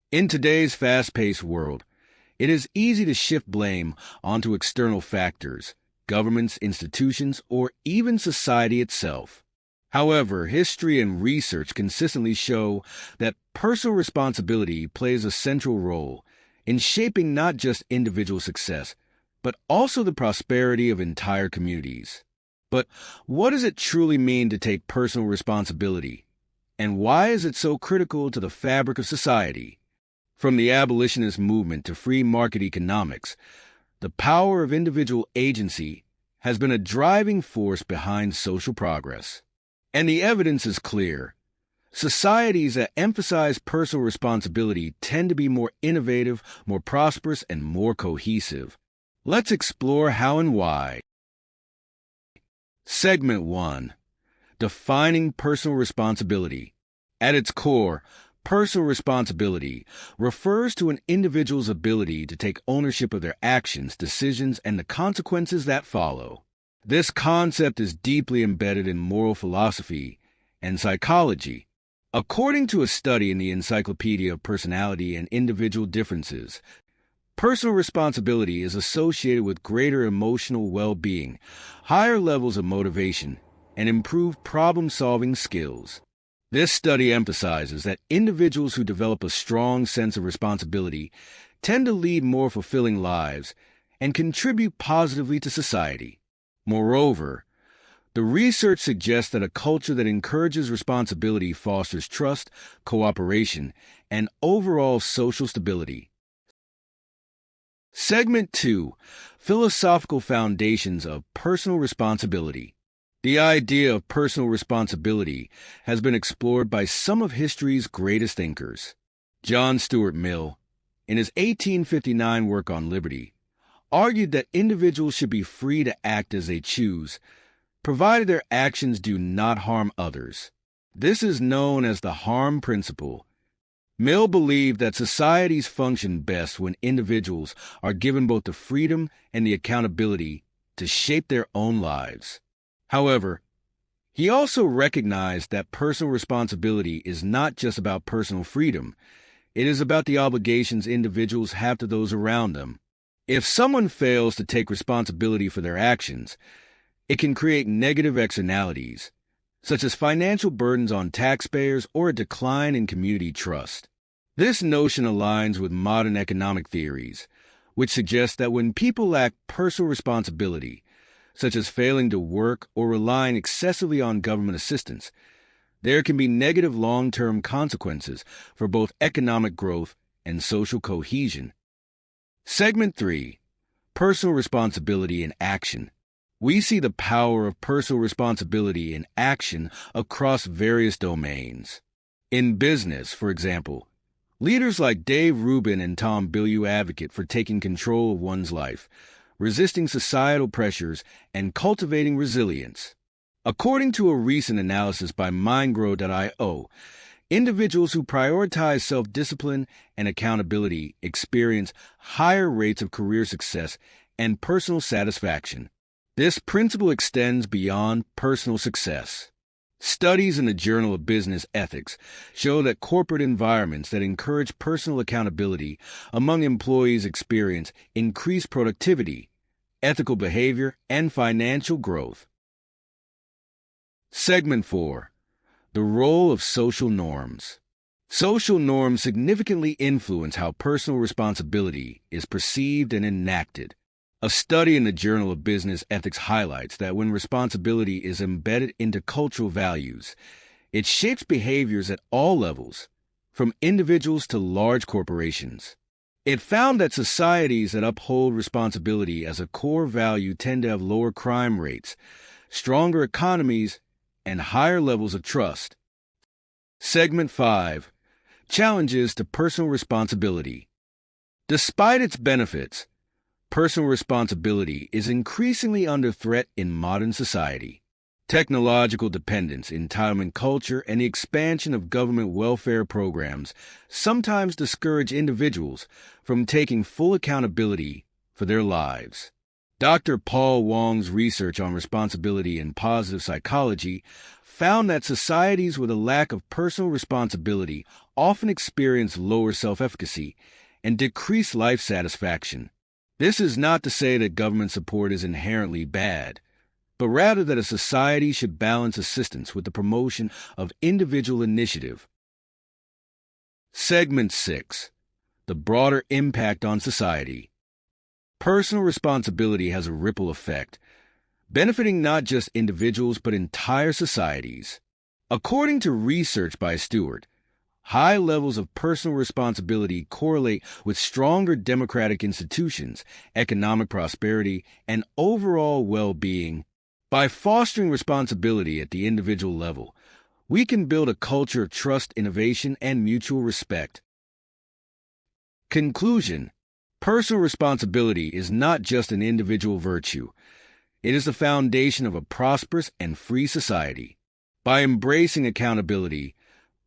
In today's fast-paced world, it is easy to shift blame onto external factors, governments, institutions, or even society itself. However, history and research consistently show that personal responsibility plays a central role in shaping not just individual success, but also the prosperity of entire communities. But what does it truly mean to take personal responsibility? And why is it so critical to the fabric of society? From the abolitionist movement to free market economics, the power of individual agency has been a driving force behind social progress. And the evidence is clear. Societies that emphasize personal responsibility tend to be more innovative, more prosperous, and more cohesive. Let's explore how and why. Segment 1. Defining personal responsibility. At its core, personal responsibility refers to an individual's ability to take ownership of their actions, decisions, and the consequences that follow. This concept is deeply embedded in moral philosophy and psychology. According to a study in the Encyclopedia of Personality and Individual Differences, personal responsibility is associated with greater emotional well-being, higher levels of motivation, and improved problem-solving skills. This study emphasizes that individuals who develop a strong sense of responsibility tend to lead more fulfilling lives and contribute positively to society. Moreover, the research suggests that a culture that encourages responsibility fosters trust, cooperation, and overall social stability. Segment 2. Philosophical Foundations of Personal Responsibility. The idea of personal responsibility has been explored by some of history's greatest thinkers. John Stuart Mill, in his 1859 work on liberty, argued that individuals should be free to act as they choose, provided their actions do not harm others. This is known as the harm principle. Mill believed that societies function best when individuals are given both the freedom and the accountability to shape their own lives. However, he also recognized that personal responsibility is not just about personal freedom. It is about the obligations individuals have to those around them. If someone fails to take responsibility for their actions, it can create negative externalities, such as financial burdens on taxpayers or a decline in community trust. This notion aligns with modern economic theories, which suggest that when people lack personal responsibility, such as failing to work or relying excessively on government assistance, there can be negative long-term consequences for both economic growth and social cohesion. Segment 3. Personal Responsibility in Action. We see the power of personal responsibility in action across various domains. In business, for example, leaders like Dave Rubin and Tom Bilyeu advocate for taking control of one's life, resisting societal pressures, and cultivating resilience. According to a recent analysis by MindGrow.io, individuals who prioritize self-discipline and accountability experience higher rates of career success and personal satisfaction. This principle extends beyond personal success. Studies in the Journal of Business Ethics show that corporate environments that encourage personal accountability among employees experience increased productivity, ethical behavior, and financial growth. Segment 4. The role of social norms. Social norms significantly influence how personal responsibility is perceived and enacted. A study in the Journal of Business Ethics highlights that when responsibility is embedded into cultural values, it shapes behaviors at all levels, from individuals to large corporations. It found that societies that uphold responsibility as a core value tend to have lower crime rates, stronger economies, and higher levels of trust. Segment 5. Challenges to personal responsibility. Despite its benefits, personal responsibility is increasingly under threat in modern society. Technological dependence, entitlement culture, and the expansion of government welfare programs sometimes discourage individuals from taking full accountability for their lives. Dr. Paul Wong's research on responsibility and positive psychology found that societies with a lack of personal responsibility often experience lower self-efficacy and decreased life satisfaction. This is not to say that government support is inherently bad, but rather that a society should balance assistance with the promotion of individual initiative. Segment 6. The broader impact on society. Personal responsibility has a ripple effect, benefiting not just individuals but entire societies. According to research by Stewart, high levels of personal responsibility correlate with stronger democratic institutions, economic prosperity, and overall well-being. By fostering responsibility at the individual level, we can build a culture of trust, innovation, and mutual respect. Conclusion: personal responsibility is not just an individual virtue. It is the foundation of a prosperous and free society. By embracing accountability,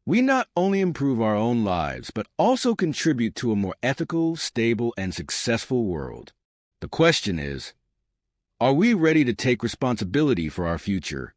we not only improve our own lives, but also contribute to a more ethical, stable, and successful world. The question is, are we ready to take responsibility for our future?